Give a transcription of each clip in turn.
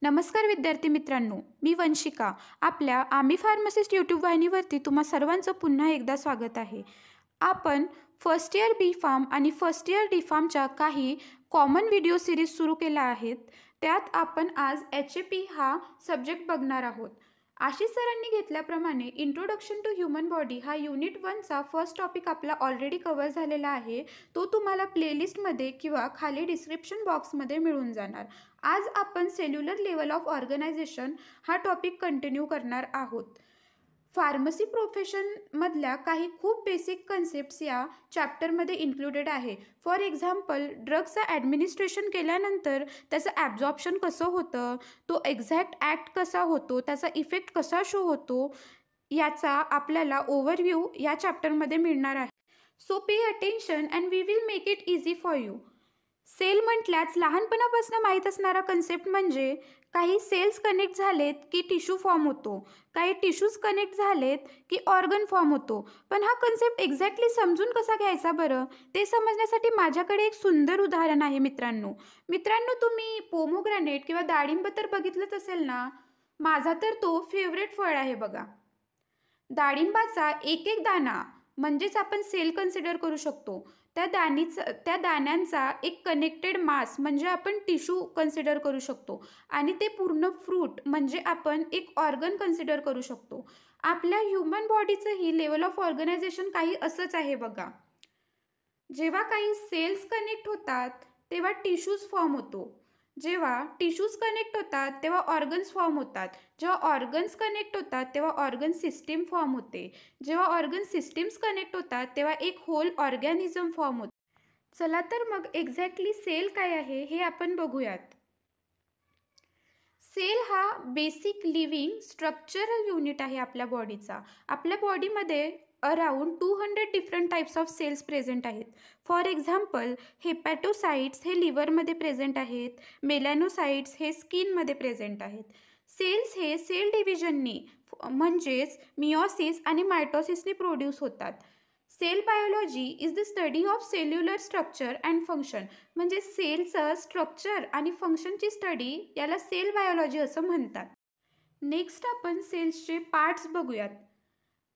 नमस्कार विद्यार्थी मित्रांनो, मी वंशिका. आपल्या आम्ही फार्मसिस्ट यूट्यूब वाहिनीवरती तुम्हा सर्वांचं पुन्हा एकदा स्वागत आहे. आपण फर्स्ट इयर बी फार्म आणि फर्स्ट इयर डी फार्मच्या काही कॉमन व्हिडिओ सिरीज सुरू केल्या आहेत. त्यात आपण आज HAP हा सब्जेक्ट बघणार आहोत. आशिष सरांनी घेतल्याप्रमाणे इंट्रोडक्शन टू ह्युमन बॉडी हा युनिट 1चा फर्स्ट टॉपिक आपला ऑलरेडी कव्हर झालेला आहे. तो तुम्हाला प्लेलिस्टमध्ये किंवा खाली डिस्क्रिप्शन बॉक्समध्ये मिळून जाणार. आज आपण सेल्युलर लेवल ऑफ ऑर्गनायझेशन हा टॉपिक कंटिन्यू करणार आहोत. फार्मसी प्रोफेशनमधल्या काही खूप बेसिक कन्सेप्ट्स या चॅप्टरमध्ये इन्क्लुडेड आहे. फॉर एक्झाम्पल, ड्रग्सचं ॲडमिनिस्ट्रेशन केल्यानंतर त्याचं ॲब्झॉर्प्शन कसं होतं, तो एक्झॅक्ट ॲक्ट कसा होतो, त्याचा इफेक्ट कसा शो होतो, याचा आपल्याला ओव्हरव्ह्यू या चॅप्टरमध्ये मिळणार आहे. So pay attention and we will make it easy for you. Cell म्हटल्याच लहानपणापासून माहीत असणारा कन्सेप्ट म्हणजे काही सेल्स कनेक्ट झालेत की टिश्यू फॉर्म होतो, काही टिश्यूज कनेक्ट झालेत की ऑर्गन फॉर्म होतो. पण हा कन्सेप्ट एक्झॅक्टली समजून कसा घ्यायचा बरं, ते समजण्यासाठी माझ्याकडे एक सुंदर उदाहरण आहे मित्रांनो. तुम्ही पोमोग्रॅनेट किंवा डाळिंब तर बघितलंच असेल ना. माझा तर तो फेवरेट फळ आहे बघा. डाळिंबाचा एक एक दाणा म्हणजेच आपण सेल कन्सिडर करू शकतो. त्या दाण्यांचा एक कनेक्टेड मास म्हणजे आपण टिश्यू कन्सिडर करू शकतो आणि ते पूर्ण फ्रूट म्हणजे आपण एक ऑर्गन कन्सिडर करू शकतो. आपल्या ह्युमन बॉडीचंही लेवल ऑफ ऑर्गनायझेशन काही असंच आहे बघा. जेव्हा काही सेल्स कनेक्ट होतात तेव्हा टिश्यूज फॉर्म होतो. जेव्हा टिश्यूज कनेक्ट होतात तेव्हा ऑर्गन्स फॉर्म होतात. जेव्हा ऑर्गन्स कनेक्ट होतात तेव्हा ऑर्गन सिस्टीम फॉर्म होते. जेव्हा ऑर्गन सिस्टीम्स कनेक्ट होतात तेव्हा एक होल ऑर्गॅनिझम फॉर्म होते. चला तर मग एक्झॅक्टली सेल काय आहे हे आपण बघूयात. सेल हा बेसिक लिव्हिंग स्ट्रक्चरल युनिट आहे आपल्या बॉडीचा. आपल्या बॉडीमध्ये around 200 different types of cells present आहेत. फॉर एक्झाम्पल, हेपॅटोसाइट्स हे लिव्हरमध्ये प्रेझेंट आहेत, मेलॅनोसाइट्स हे स्किनमध्ये प्रेझेंट आहेत. सेल्स हे सेल डिव्हिजननी म्हणजेच मिओसिस आणि मायटोसिसने प्रोड्यूस होतात. Cell biology is the study of cellular structure and function. म्हणजे सेलचं स्ट्रक्चर आणि फंक्शनची स्टडी याला सेल बायोलॉजी असं म्हणतात. नेक्स्ट आपण सेल्सचे पार्ट्स बघूयात.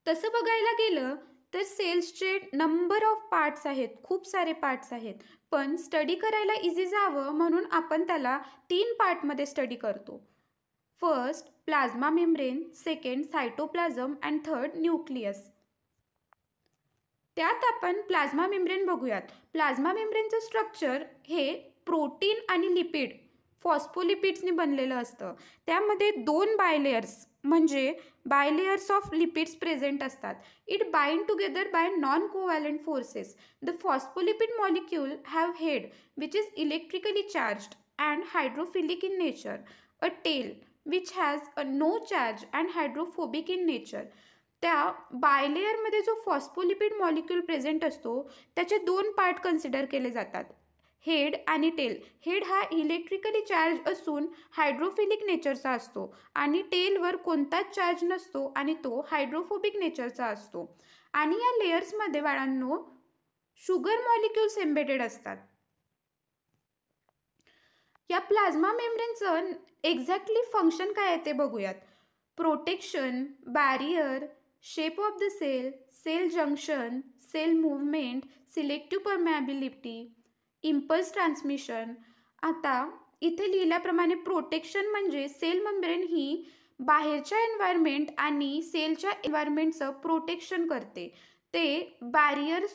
तसं बघायला गेलं तर सेल्सचे नंबर ऑफ पार्ट्स आहेत, खूप सारे पार्ट्स आहेत. पण स्टडी करायला इझी जावं म्हणून आपण त्याला 3 पार्टमध्ये स्टडी करतो. First plasma membrane, second cytoplasm and third nucleus. त्यात आपण प्लाझ्मा मेम्ब्रेन बघूयात. प्लाझ्मा मेम्ब्रेनचं स्ट्रक्चर हे प्रोटीन आणि लिपिड फॉस्फोलिपिड्सनी बनलेलं असतं. त्यामध्ये 2 बायलेयर्स म्हणजे बायलेयर्स ऑफ लिपिड्स प्रेझेंट असतात. It bind together by non covalent forces. The phospholipid molecule have head which is electrically charged and hydrophilic in nature, a tail which has a no charge and hydrophobic in nature. त्या बायलेयरमध्ये जो phospholipid molecule present असतो त्याचे 2 part consider केले जातात, head आणि tail. Head हा electrically charge असून हायड्रोफिलिक नेचरचा असतो आणि टेलवर कोणताच चार्ज नसतो आणि तो हायड्रोफोबिक नेचरचा असतो. आणि या लेयर्समध्ये बाळांनो शुगर मॉलिक्यूल्स एम्बेडेड असतात. या प्लाझ्मा मेम्ब्रेनचं एक्झॅक्टली फंक्शन काय आहे ते बघूयात. Protection, barrier, shape of the cell, cell junction, cell movement, selective permeability, impulse transmission. आता इथे लिहिल्याप्रमाणे प्रोटेक्शन म्हणजे सेल मेम्ब्रेन ही बाहेरच्या एन्व्हायरमेंट आणि सेलच्या एन्व्हायरमेंटचं प्रोटेक्शन करते. ते बॅरियर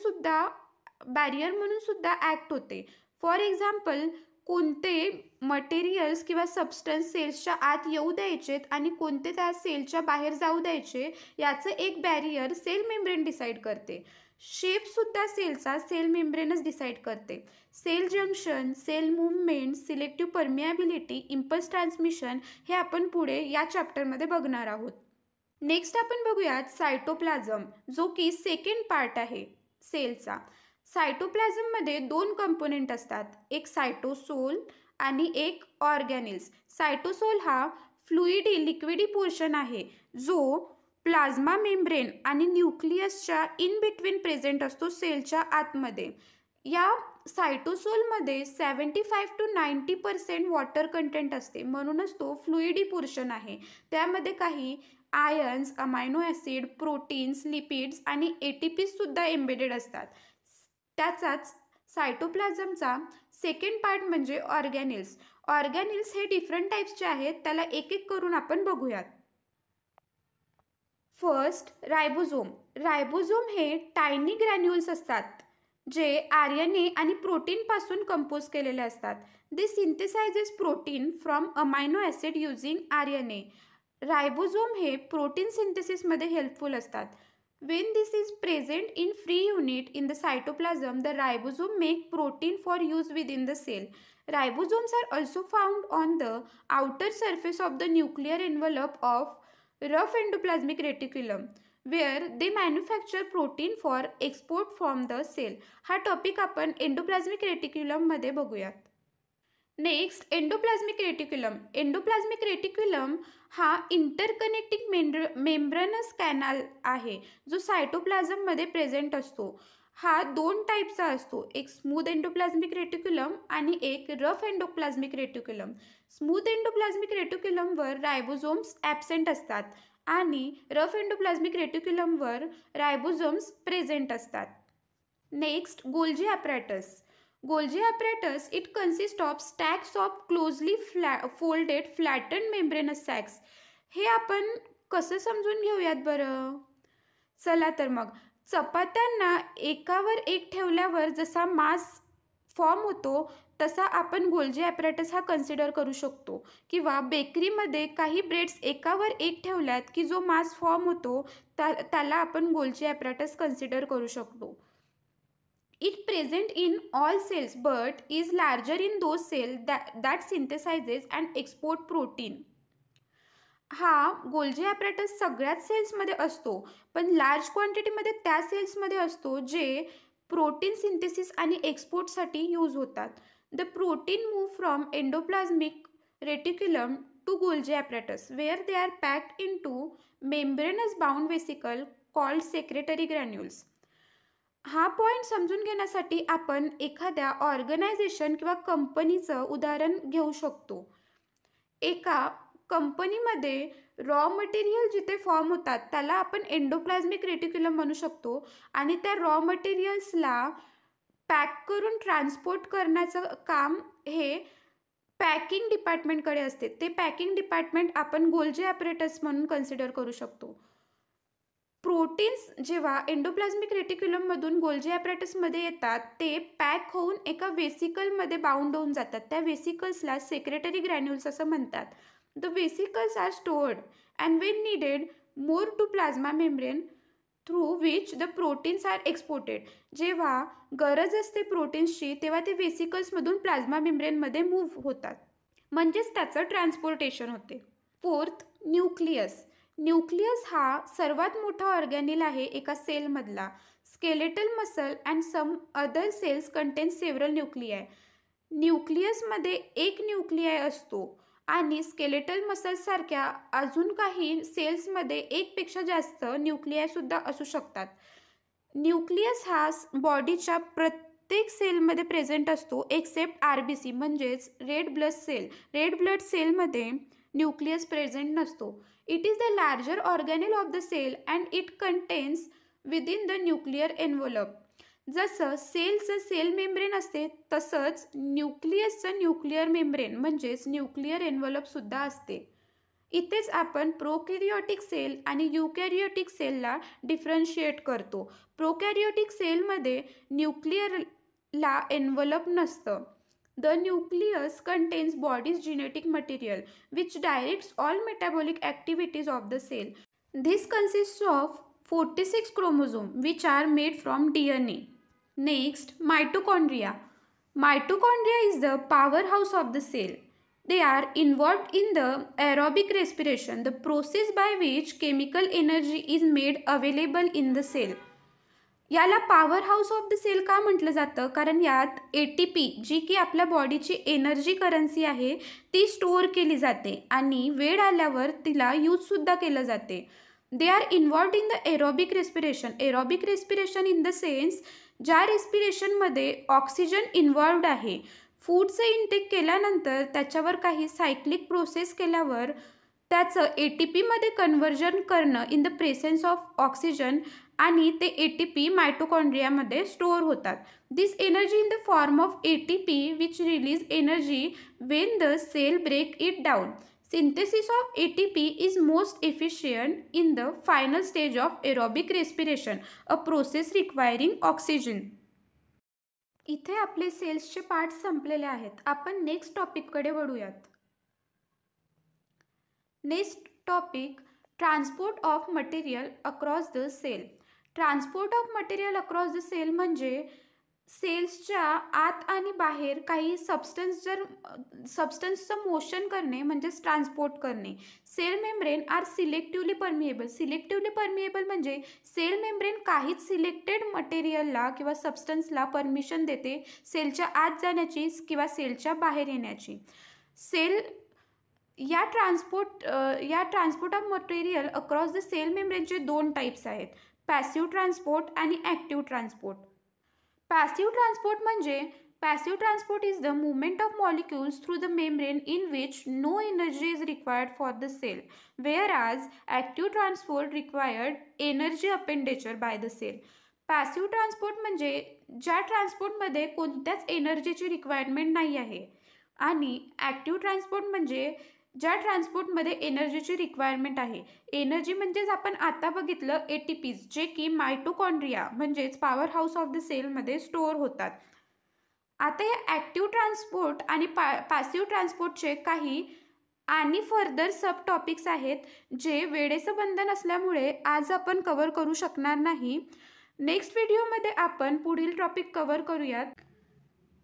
म्हणून सुद्धा ॲक्ट होते. फॉर एक्झाम्पल, कोणते मटेरियल्स किंवा सबस्टन्स सेल्सच्या आत येऊ द्यायचेत आणि कोणते त्या सेलच्या बाहेर जाऊ द्यायचे याचं एक बॅरियर सेल मेम्ब्रेन डिसाईड करते. शेपसुद्धा सेलचा सेल मेम्ब्रेनच डिसाईड करते. Cell junction, cell movement, selective permeability, impulse transmission हे आपण पुढे या चॅप्टरमध्ये बघणार आहोत. नेक्स्ट आपण बघूयात सायटोप्लाझम, जो की सेकंड पार्ट आहे सेलचा. सायटोप्लाझममध्ये 2 कंपोनेंट असतात, एक सायटोसोल आणि एक ऑर्गॅनिल्स. सायटोसोल हा फ्लुइडी लिक्विडी पोर्शन आहे जो प्लाझ्मा मेम्ब्रेन आणि न्यूक्लियसच्या इन बिटवीन प्रेझेंट असतो सेलच्या आतमध्ये. या सायटोसोलमध्ये 75 to 90% वॉटर कंटेंट असते, म्हणूनच तो फ्लुइडी पोर्शन आहे. त्यामध्ये काही ions, amino acid, proteins, lipids आणि ATPs सुद्धा एम्बेडेड असतात. त्याचाच सायटोप्लाझमचा सेकंड पार्ट म्हणजे ऑर्गॅनिल्स. ऑर्गॅनिल्स हे डिफरंट टाईप्सचे आहेत, त्याला एक एक करून आपण बघूयात. First, ribosome. रायबोझोम हे टायनी ग्रॅन्युल्स असतात जे RNA आणि प्रोटीनपासून कंपोज केलेले असतात. They synthesizes protein from amino acid using RNA. Ribosome हे प्रोटीन सिंथेसिसमध्ये हेल्पफुल असतात. When this is present in free unit in the cytoplasm, the ribosome make protein for use within the cell. Ribosomes are also found on the outer surface of the nuclear envelope of rough endoplasmic reticulum, where they manufacture protein for export from the cell. हा topic आपण endoplasmic reticulum मध्ये बघूयात. Next, endoplasmic reticulum. Endoplasmic reticulum हा interconnecting membranous canal आहे जो सायटोप्लाझममध्ये present असतो. हा 2 टाईपचा असतो, एक स्मूथ एंडोप्लाझ्मिक रेटिक्युलम आणि एक rough endoplasmic reticulum. Smooth endoplasmic रेटिक्युलमवर रायबोझोम्स ॲब्सेंट असतात आणि रफ एंडोप्लाझ्मिक रेटिक्युलमवर रायबोझोम्स प्रेझेंट असतात. Next, Golgi apparatus. Golgi apparatus, it consists of stacks of closely folded flattened membranous sacs. हे आपण कसं समजून घेऊयात बरं? चला तर मग, चपात्यांना एकावर एक ठेवल्यावर जसा मास फॉर्म होतो तसा आपण गोल्जी ॲपॅरेटस हा कन्सिडर करू शकतो. किंवा बेकरीमध्ये काही ब्रेड्स एकावर एक ठेवल्यात की जो मास फॉर्म होतो त्याला आपण गोल्जी ॲपॅरेटस कन्सिडर करू शकतो. It present in all cells but is larger in those cells that synthesizes and export protein. हा गोल्जी ॲपॅरेटस सगळ्याच सेल्समध्ये असतो, पण लार्ज क्वांटिटीमध्ये त्या सेल्समध्ये असतो जे प्रोटीन सिंथेसिस आणि एक्सपोर्टसाठी यूज होतात. The protein move from endoplasmic reticulum to Golgi apparatus where they are packed in to membranous bound vesicle called secretory granules. हा पॉईंट समजून घेण्यासाठी आपण एखाद्या ऑर्गनायझेशन किंवा कंपनीचं उदाहरण घेऊ शकतो. एका कंपनीमध्ये रॉ मटेरियल जिथे फॉर्म होतात त्याला आपण एंडोप्लाझ्मिक रेटिक्युलम म्हणू शकतो आणि त्या रॉ मटेरियल्सला पॅक करून ट्रान्सपोर्ट करण्याचं काम हे पॅकिंग डिपार्टमेंटकडे असते. ते पॅकिंग डिपार्टमेंट आपण गोल्जी ॲपॅरेटस म्हणून कन्सिडर करू शकतो. प्रोटीन्स जेव्हा एंडोप्लाझ्मिक रेटिक्युलममधून गोल्जी ॲपॅरेटसमध्ये येतात ते पॅक होऊन एका वेसिकलमध्ये बाउंड होऊन जातात. त्या वेसिकल्सला सेक्रेटरी ग्रॅन्युल्स असं म्हणतात. The vesicles are stored and when needed more to plasma membrane through which the proteins are exported. जेव्हा गरज असते प्रोटीन्सची तेव्हा ते वेसिकल्समधून प्लाझ्मा मेम्ब्रेनमध्ये मूव्ह होतात, म्हणजेच त्याचं ट्रान्सपोर्टेशन होते. Fourth, nucleus. न्यूक्लियस हा सर्वात मोठा ऑर्गॅनिल आहे एका सेलमधला. Skeletal muscle and some other cells contain several nuclei. न्यूक्लियसमध्ये एक न्यूक्लियाय असतो आणि स्केलेटल मसल्ससारख्या अजून काही सेल्समध्ये एकपेक्षा जास्त न्यूक्लियायसुद्धा असू शकतात. न्यूक्लियस हा बॉडीच्या प्रत्येक सेलमध्ये प्रेझेंट असतो एक्सेप्ट RBC म्हणजेच red blood cell. Red blood सेलमध्ये न्यूक्लियस प्रेझेंट नसतो. It is the larger organelle of the cell and it contains within the nuclear envelope. जसं सेलचं सेल मेम्ब्रेन असते तसंच न्यूक्लियसचं न्यूक्लिअर मेम्ब्रेन म्हणजेच न्यूक्लिअर एन्व्हलप सुद्धा असते. इथेच आपण प्रोकॅरियोटिक सेल आणि युकॅरियोटिक सेलला डिफरन्शिएट करतो. प्रोकॅरियोटिक सेलमध्ये न्यूक्लिअरला एन्व्हलप नसतं. The nucleus contains body's genetic material which directs all metabolic activities of the cell. This consists of 46 chromosomes which are made from DNA. Next, mitochondria. Mitochondria is the powerhouse of the cell. They are involved in the aerobic respiration, the process by which chemical energy is made available in the cell. याला powerhouse of the cell का म्हटलं जातं? कारण यात ATP जी की आपल्या बॉडीची energy currency आहे ती स्टोअर केली जाते आणि वेळ आल्यावर तिला यूजसुद्धा केलं जाते. They are involved in the aerobic respiration. Aerobic respiration in the sense ज्या रेस्पिरेशनमध्ये ऑक्सिजन इन्व्हॉल्व्ड आहे. फूडचं इनटेक केल्यानंतर त्याच्यावर काही सायक्लिक प्रोसेस केल्यावर त्याचं ATPमध्ये कन्व्हर्जन करणं in the presence of oxygen आणि ते ATP मायटोकॉन्ड्रियामध्ये स्टोअर होतात. This energy in the form of ATP which release energy when the cell break it down. Synthesis of ATP is most efficient in the final stage of aerobic respiration, a process requiring oxygen. इथे आपले सेल्सचे part संपलेले आहेत. आपण next टॉपिककडे वळूयात. Next topic, transport of material across the cell. Transport of material across the cell म्हणजे सेल्सच्या आत आणि बाहेर काही सबस्टन्सचं मोशन करणे म्हणजेच ट्रान्सपोर्ट करणे. Cell membrane are selectively permeable. Selectively permeable म्हणजे सेल मेम्ब्रेन काहीच सिलेक्टेड मटेरियलला किंवा सबस्टन्सला परमिशन देते सेलच्या आत जाण्याची किंवा सेलच्या बाहेर येण्याची. या transport of material across the cell मेम्ब्रेनचे 2 टाईप्स आहेत, पॅसिव्ह ट्रान्सपोर्ट आणि active transport. Passive transport is the movement of molecules through the membrane in which no energy is required for the cell, whereas active transport required energy expenditure by the cell. Passive transport म्हणजे ज्या ट्रान्सपोर्टमध्ये कोणत्याच एनर्जीची requirement नाही आहे आणि active transport म्हणजे ज्या ट्रान्सपोर्टमध्ये एनर्जीची रिक्वायरमेंट आहे. एनर्जी म्हणजेच आपण आता बघितलं ATPs, जे की मायटोकॉन्ड्रिया म्हणजेच पॉवर हाऊस ऑफ द सेलमध्ये स्टोअर होतात. आता या ॲक्टिव्ह ट्रान्सपोर्ट आणि पॅसिव्ह ट्रान्सपोर्टचे काही आणि फर्दर सब टॉपिक्स आहेत जे वेळेचं बंधन असल्यामुळे आज आपण कव्हर करू शकणार नाही. नेक्स्ट व्हिडिओमध्ये आपण पुढील टॉपिक कव्हर करूयात.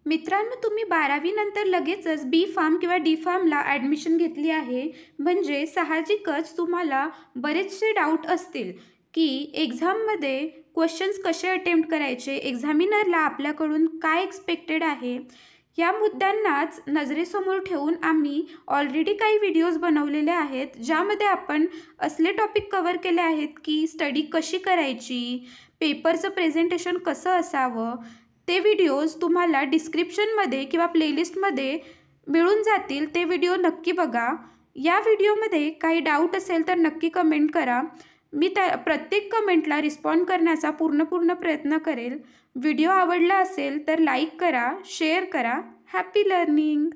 मित्रांनो, तुम्ही 12वी नंतर लगेचच B फार्म किंवा D फार्मला ॲडमिशन घेतली आहे म्हणजे साहजिकच तुम्हाला बरेचसे डाऊट असतील की एक्झाममध्ये क्वेश्चन्स कसे अटेम्प्ट करायचे, एक्झामिनरला आपल्याकडून काय एक्सपेक्टेड आहे. या मुद्द्यांनाच नजरेसमोर ठेवून आम्ही ऑलरेडी काही व्हिडिओज बनवलेले आहेत ज्यामध्ये आपण असले टॉपिक कव्हर केले आहेत की स्टडी कशी करायची, पेपरचं प्रेझेंटेशन कसं असावं. ते व्हिडिओज तुम्हाला डिस्क्रिप्शनमध्ये किंवा प्लेलिस्टमध्ये मिळून जातील. ते व्हिडिओ नक्की बघा. या व्हिडिओमध्ये काही डाऊट असेल तर नक्की कमेंट करा. मी प्रत्येक कमेंटला रिस्पॉन्ड करण्याचा पूर्ण प्रयत्न करेल. व्हिडिओ आवडला असेल तर लाईक करा, शेअर करा. Happy learning.